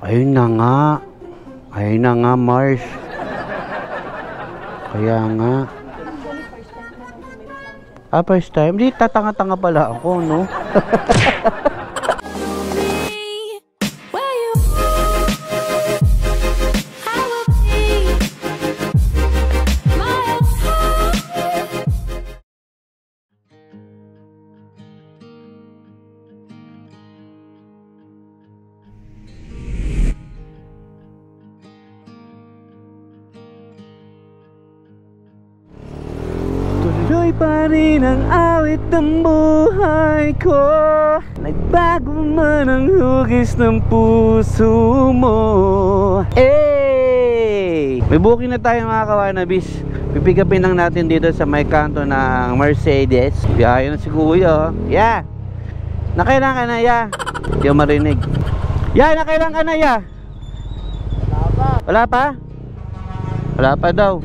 Ayun na nga. Ayun na nga, Mars. Kaya nga. First time? Di, tatanga-tanga pala ako, no? Tuloy pa rin ang awit ng buhay ko. Nagbago man ang hugis ng puso mo. Hey! May booking na tayo mga kawanabis. Pipikapin lang natin dito sa may kanto ng Mercedes. Biyahe na si Kuya. Yeah! Nakailan ka na, ya? Hindi ko marinig. Ya, nakailan ka na, ya? Wala pa? Wala pa daw.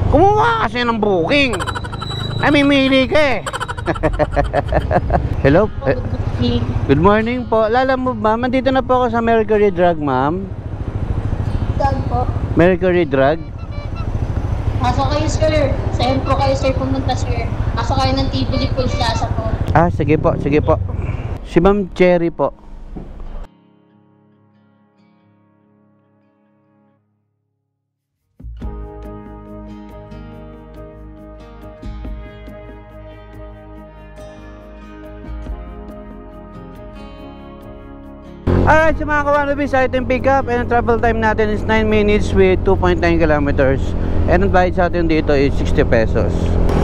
Kumuha kasi ng booking. Namimili ka eh. Hello? Good morning po. Lala mo ma'am, andito na po ako sa Mercury Drug ma'am. Saan po? Mercury Drug. Pasok kayo sir. Saan po kayo sir pumunta sir? Pasok kayo ng Tibili Pulse Plaza po. Sige po, sige po. Si Ma'am Cherry po. Alright, so mga kawanabis, item pick up and travel time natin is 9 minutes with 2.9 kilometers. And ang bayad sa atin dito is 60 pesos.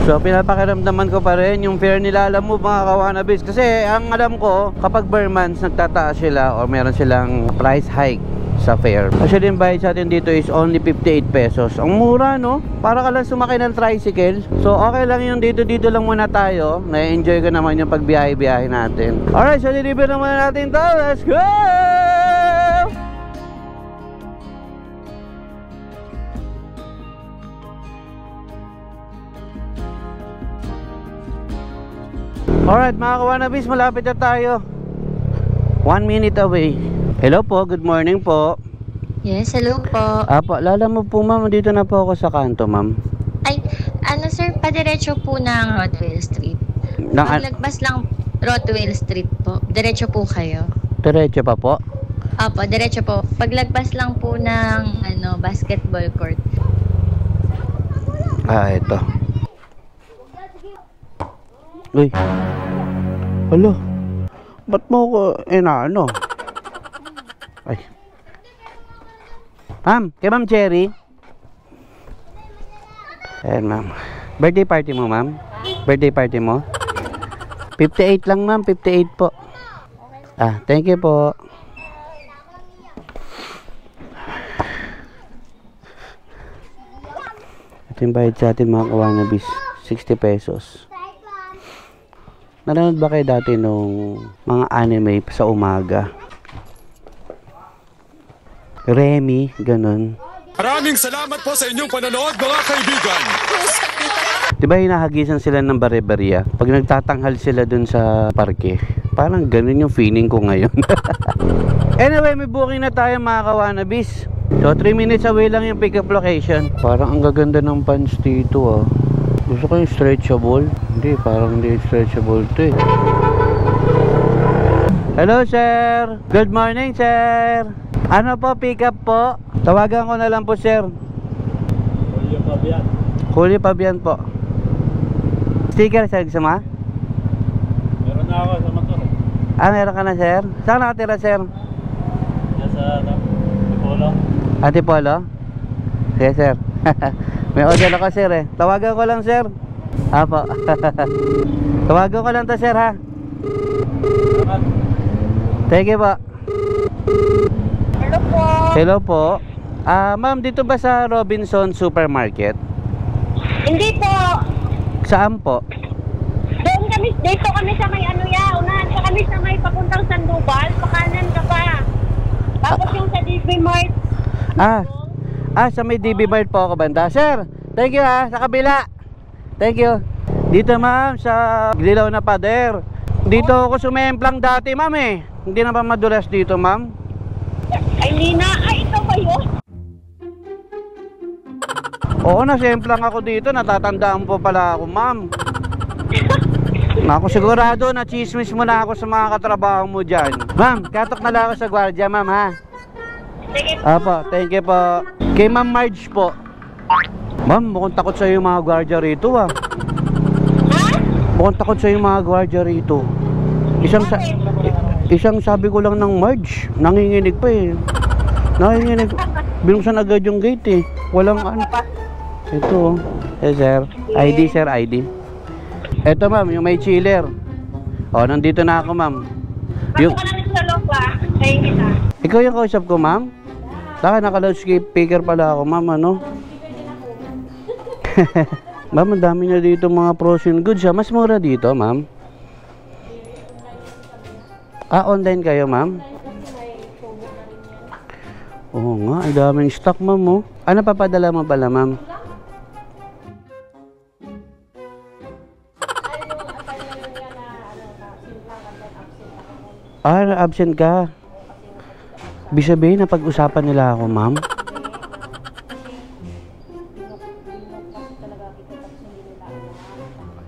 So pinapakiramdaman ko pa rin yung fare nila, alam mo mga kawanabis. Kasi ang alam ko, kapag per months nagtataas sila o meron silang price hike sa fare. Actually yung bayad sa atin dito is only 58 pesos. Ang mura no? Para ka lang sumakay ng tricycle. So okay lang yung dito lang muna tayo. Na-enjoy ko naman yung pagbiyahe-biyahe natin. Alright, so deliver na muna natin to. Let's go! Alright mga kawanabis, malapit na tayo. 1 minute away. Hello po, good morning po. Yes, hello po. Apo, lala mo po ma'am, dito na po ako sa kanto ma'am. Ay, ano sir, padiretso po ng Rothwell Street. Paglagpas lang Rothwell Street po. Diretso po kayo. Diretso pa po? Opo, diretso po. Paglagpas lang po ng basketball court. Ito. Uy. Alo. Ba't mo ko ano? Ay. Ma'am, kay Ma'am Cherry. Ayan ma'am. Birthday party mo ma'am? Birthday party mo? 58 lang ma'am, 58 po. Thank you po. Ito yung bayad sa atin mga kawanabis, 60 pesos. Nanonood ba kayo dati nung mga anime sa umaga? Remy, ganun. Maraming salamat po sa inyong panonood mga kaibigan. Diba hinahagisan sila ng bare-barya? Pag nagtatanghal sila dun sa parke. Parang ganun yung feeling ko ngayon. Anyway, may booking na tayo mga kawanabis. So 3 minutes away lang yung pick up location. Parang ang gaganda ng pants dito Gusto ko yung stretchable. Hindi, parang hindi stretchable to eh. Hello sir. Good morning sir. Ano po, pick up po? Tawagan ko na lang po sir. Julio Pabian. Julio Pabian po. Sticker sir, gusto mo? Meron na ako sa motor. Meron ka na sir? Saan nakatira sir? Nasa Tipolo. Tipolo? Sige sir. May order ako sir eh. Tawagan ko lang sir. Apo. Tawagan ko lang to sir ha. Thank you po. Hello po. Hello po. Ma'am, dito ba sa Robinson Supermarket? Hindi po. Saan po? Doon kami, dito kami sa may unahan pa kami sa may papuntang Sandoval, pakanan ka pa. Tapos yung sa DB Mart. Sa may DB Mart po ako banda. Sir, thank you ha, sa kabila. Thank you. Dito ma'am, sa Dilaw na Pader. Dito ako sumemplang dati, ma'am eh. Hindi na ba madulas dito, ma'am? Ay, Lina. Ay, ito ba yun? Oo, nasemplang ako dito. Natatandaan po pala ako, ma'am. Ako sigurado na chismis mo na ako sa mga katrabaho mo dyan. Ma'am, katok na lang ako sa gwardiya, ma'am, ha? Sige po. Apo, thank you po. Kay Ma'am Marge po. Ma'am, mukhang takot sa'yo yung mga gwardiya rito, ah. Ha? Mukhang takot sa'yo yung mga gwardiya rito. Isang sabi ko lang ng Marge, nanginginig pa eh. Nanginginig. Binuksan agad yung gate eh. Walang ano. Ito, oh. Sir. ID, sir, ID. Ito, ma'am, yung may chiller. Oh, nandito na ako, ma'am. Pasok ka namin sa loob ba? Kayo kita. Ikaw yung kausap ko, ma'am? Saka naka-loudspeaker pala ako, ma'am, ano? Ma'am, ang dami na dito mga frozen goods, ha? Mas mura dito, ma'am. Ah, online kayo, ma'am? Oo nga, ang daming stock, ma'am, oh. Ano papadala mo pala, ma'am? Ah, absent ka. Ibig sabihin na pag-usapan nila ako, ma'am.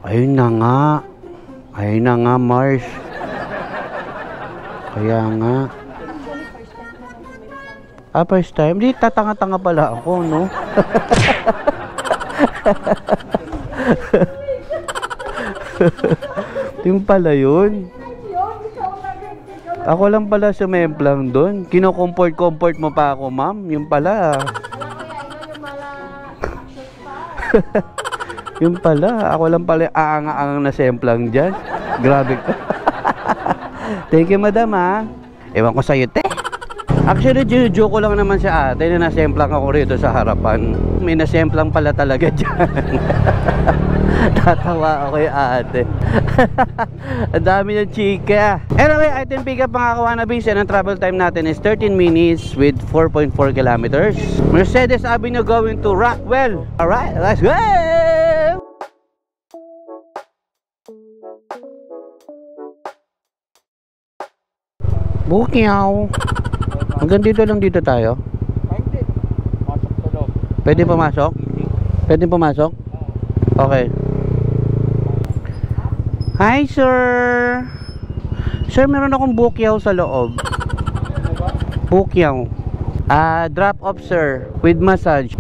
Ayun na nga. Ayun na nga, Mars. Kaya nga. Ah, first time? Di, tatanga-tanga pala ako, no? Yung pala yun. Ako lang pala sumemplang doon. Kino-comfort mo pa ako, ma'am. Yung pala. Yung pala. Ako lang pala aanga-angang na semplang dyan. Grabe ka. Thank you, madam, ha. Ewan ko sa'yo, te. Actually, joke ko lang naman si ate na nasemplang ako rito sa harapan. May nasemplang pala talaga dyan. Tatawa ako kay ate. Ang dami ng chika. Anyway, item pick up mga kawanabis, and ang travel time natin is 13 minutes with 4.4 kilometers. Mercedes Avenue going to Rockwell. Alright, let's go! Bukyaw. Hanggang dito lang dito tayo. Hindi. Masok sa loob. Pwede pumasok? Pwede pumasok? Okay. Hi, sir. Sir, meron akong bukyaw sa loob. Bukyaw. Drop off, sir. With massage.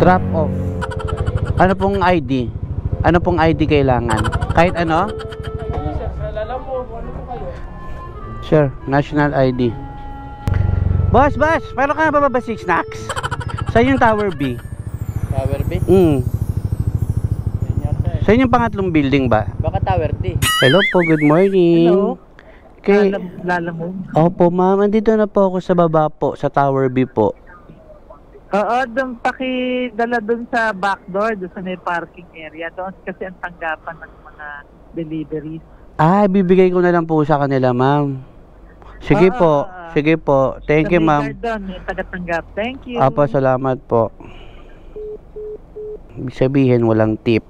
Drop off. Ano pong ID? Ano pong ID kailangan? Kahit ano? Sir, national ID. Boss, meron ka na ba 6 snacks? Saan yung Tower B? Tower B? Saan yung pangatlong building ba? Baka Tower D. Hello po, good morning. Hello. Okay. Lalamog. Opo, ma'am. Andito na po ako sa baba po, sa Tower B po. Oo, doon pakidala doon sa back door, doon sa may parking area. Doon kasi ang tanggapan ng mga deliveries. Bibigay ko na lang po sa kanila, ma'am. Sige po. Sige po. Thank you, ma'am. Doon, may taga-tanggap. Thank you. Opo, salamat po. Ibig sabihin, walang tip.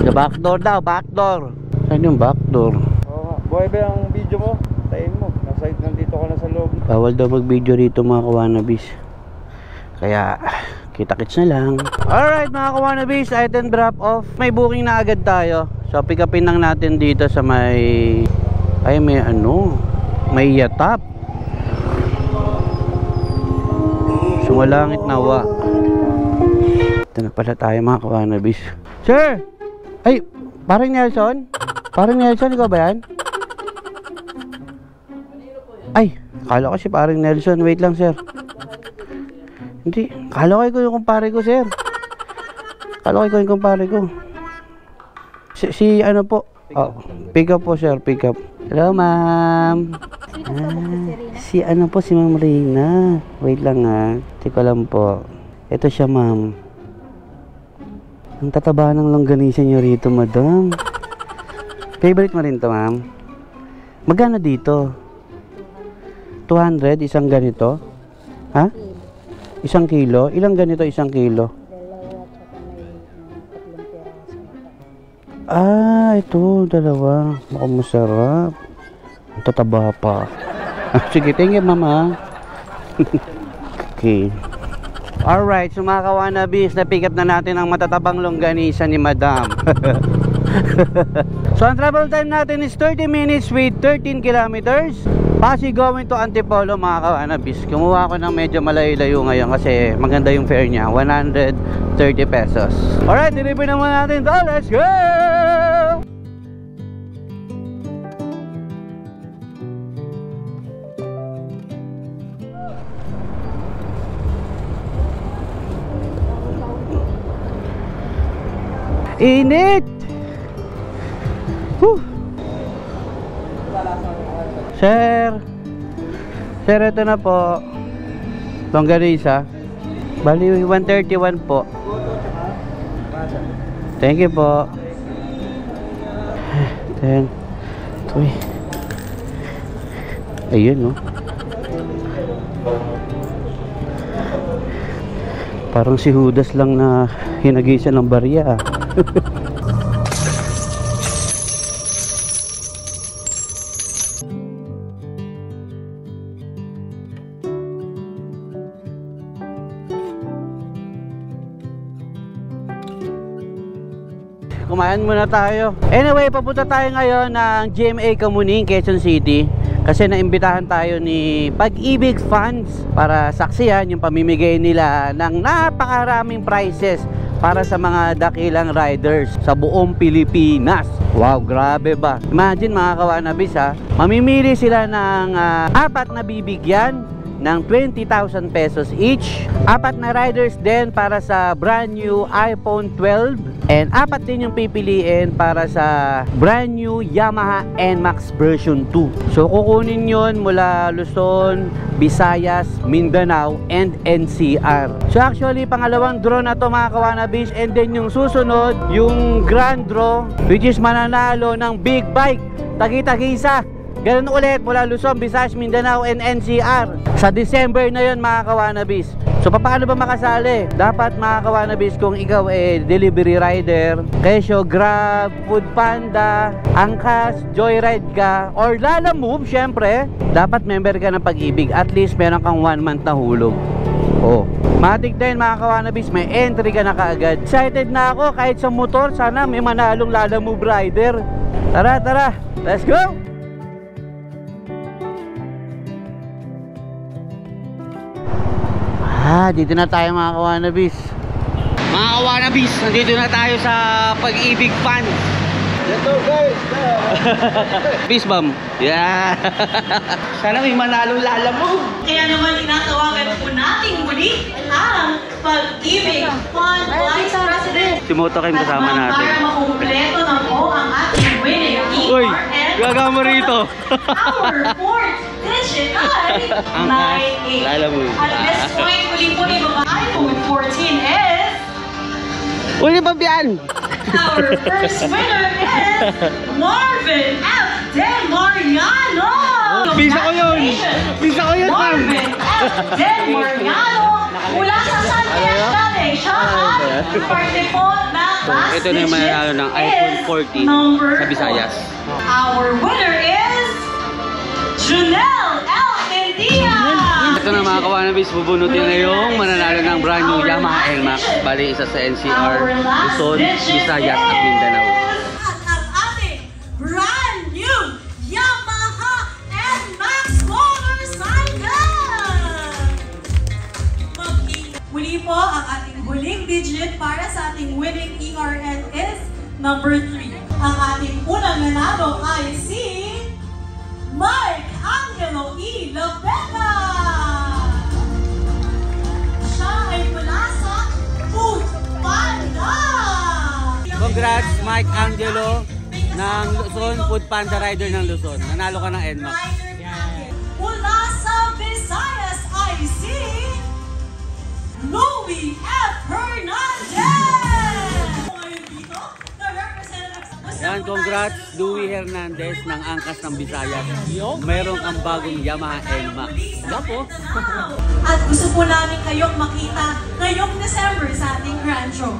Sa back door daw, back door. Saan yung back door? Oo nga. Buhay ba ang video mo? Tayin mo. Nandito ka na sa loob. Bawal daw mag-video rito mga kawanabis. Kaya, kita-kits na lang. Alright mga kawanabis, item drop off. May booking na agad tayo. So, pick upin lang natin dito sa may... Ay, may ano... May yatap. Sumalangit nawa. Ito na pala tayo mga kawanabis. Sir! Ay! Parang Nelson? Parang Nelson, ikaw ba yan? Ay! Kala ko si parang Nelson. Wait lang, sir. Hindi. Kala ko yung kumpare ko, sir. Kala ko yung kumpare ko. Si ano po? Pick up po, sir. Pick up. Hello, ma'am. Si ano po, si Ma'am Reyna. Wait lang ha. Tiko lang po. Ito siya, ma'am. Ang tataba ng longganisa nyo rito, madam. Favorite mo rin to, ma'am? Magkano dito? 200? Isang ganito? Ha? Isang kilo? Ilang ganito isang kilo? Ah, ito, dalawa. Mukhang masarap. Ang tataba pa. Sige, thank you, mama. Okay. Alright, so mga kawanabis, na-pick up na natin ang matatabang longganisa ni Madam. So, ang travel time natin is 30 minutes with 13 kilometers. Pasig going to Antipolo, mga kawanabis. Kumuha ko ng medyo malayo-layo ngayon kasi maganda yung fare niya, 130 pesos. Alright, deliver naman natin to. Let's go! Init! Sir, ito na po. Longganisa. Bali 131 po. Thank you po. 10. Ayun, no? Parang si Judas lang na hinagisa ng barya. Kumain muna tayo. Anyway, papunta tayo ngayon ng GMA Kamuning, Quezon City. Kasi naimbitahan tayo ni Pag-ibig Funds para saksihan yung pamimigay nila ng napakaraming prizes para sa mga dakilang riders sa buong Pilipinas. Wow, grabe ba? Imagine mga kawanabis ha, mamimili sila ng 4 na bibigyan ng 20,000 pesos each. 4 na riders din para sa brand new iPhone 12 and 4 din yung pipiliin para sa brand new Yamaha NMAX version 2. So kukunin yun mula Luzon, Visayas, Mindanao and NCR. So actually pangalawang draw na to mga kawanabis, and then yung susunod yung grand draw which is mananalo ng big bike tagi-tagisa. Ganun ulit mula Luzon, Visayas, Mindanao and NCR. Sa December na yun mga kawanabis. So paano ba makasali? Dapat mga kawanabis, kung ikaw delivery rider, Kesyo, Grab, Food Panda, Angkas, Joyride ka, or Lalamove syempre, dapat member ka ng Pag-ibig. At least meron kang 1 month na hulog. Oh, matik din mga kawanabis, may entry ka na kaagad. Excited na ako kahit sa motor, sana may manalong Lalamove rider. Tara, let's go! Dito na tayo mga kawanabis. Mga kawanabis, nandito na tayo sa Pag-ibig Funds. Let's go guys! Peace bomb. Yeah. Sana may manalong Lalamove. Kaya naman tinatawagan po nating muli ang Pag-ibig Fund Vice President. Si Moto Kim kasama natin. Para makumpleto na po ang ating winning Uy, ERN. gagama rito. Our fourth digit ay 98. Lalamove. At this point, muli po ni Baba iPhone 14 is... Uli pa biyan. Our first winner is Marvin F. De Mariano. Bisa ko yun, ma'am. Marvin F. De Mariano mula sa San Cayetano. Siya ang parte po ng last Ito na yung mananalo ng iPhone 14 sa Visayas. Our winner is Junel L. Mendia. Ito na mga kawanabis, bubunutin na yung mananalo ng brand new Yamaha NMAX. Bali isa sa NCR, Luzon, Visayas at Mindanao. At ang ating brand new Yamaha NMAX motorcycle! Muli po, ang ating huling digit para sa ating winning ERN is number 3. Ang ating unang nanalo ay si Mike Angelo E. Labena! Siya ay mula sa Food Panda! Congrats Mike Angelo ng Luzon, Food Panda rider ng Luzon. Nanalo ka ng NMAX. Mula sa Visayas ay si Louie F. Hernandez! Ngayon dito, the representatives... Yan, congrats Louie Hernandez ng Angkas ng Visayas. Mayroon kang bagong Yamaha NMAX. Wala po. At gusto po namin kayong makita ngayong December sa ating Grand Show.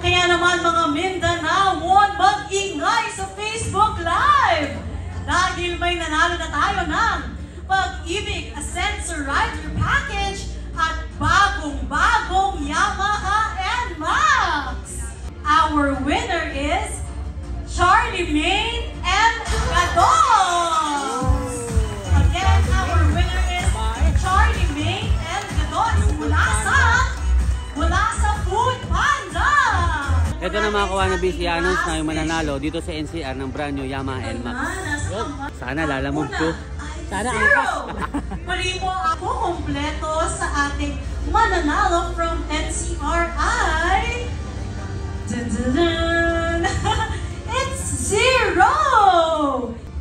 Kaya naman mga Mindanao, huwag mag-ingay! subscribe sa Facebook Live! Dahil may nanalo na tayo ng Pag-ibig Ascensor Rider Package at bagong-bagong Yamaha NMAX! Our winner is Charlie Main and Gados! Again, our winner is Charlie Main and Gados mula sa Food Panda! Ito na mga kawanabis, i-announce na yung mananalo dito sa NCR ng brand new Yamaha NMAX. Sana lalamove ko. Sana angkas. Muli po ako kompleto sa ating mananalo from NCR ay... Dun, dun, dun. It's Zero!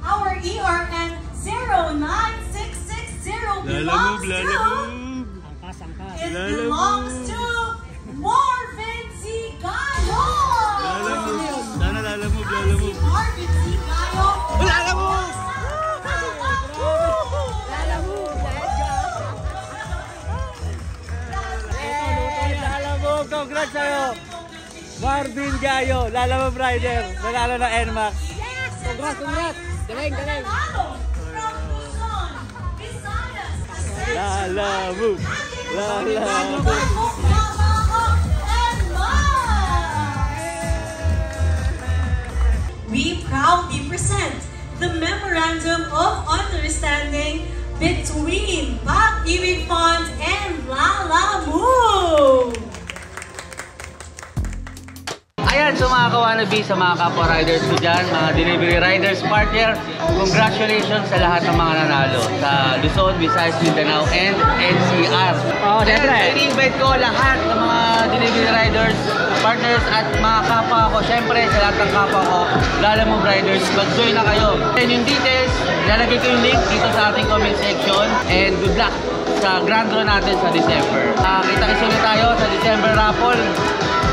Our ERN 09660 belongs to Marvin Zigayo! Sana lalamove. Marvin Zigayo! Lalamove! Congrats sa'yo! Marvin Gayo, Lalamove Rider, nanalo ng NMAX. Congrats! Galing! Lalamove! We proudly present the Memorandum of Understanding between Pag-ibig Fund and Lalamove. Ayan, so mga kawanabi, sa mga kapwa riders ko dyan, mga delivery riders partner, congratulations sa lahat ng mga nanalo sa Luzon, Visayas, Mindanao, and NCR. Oh, siyempre. I-invite ko lahat ng mga delivery riders, partners, at mga kapwa ko. Siyempre, sa lahat ng kapwa ko, Lalamove Riders, mag-join na kayo. And yung details, lalagay ko yung link dito sa ating comment section. And good luck sa grand draw natin sa December. Kita-kits ulit tayo sa December raffle.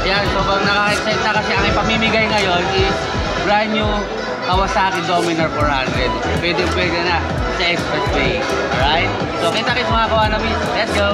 Yan, sobrang nakaka-excite na kasi ang ipamimigay ngayon is brand new Kawasaki Dominar 400. Pwede na sa Expressway. Alright? So, kita-kits mga kawanabis. Let's go!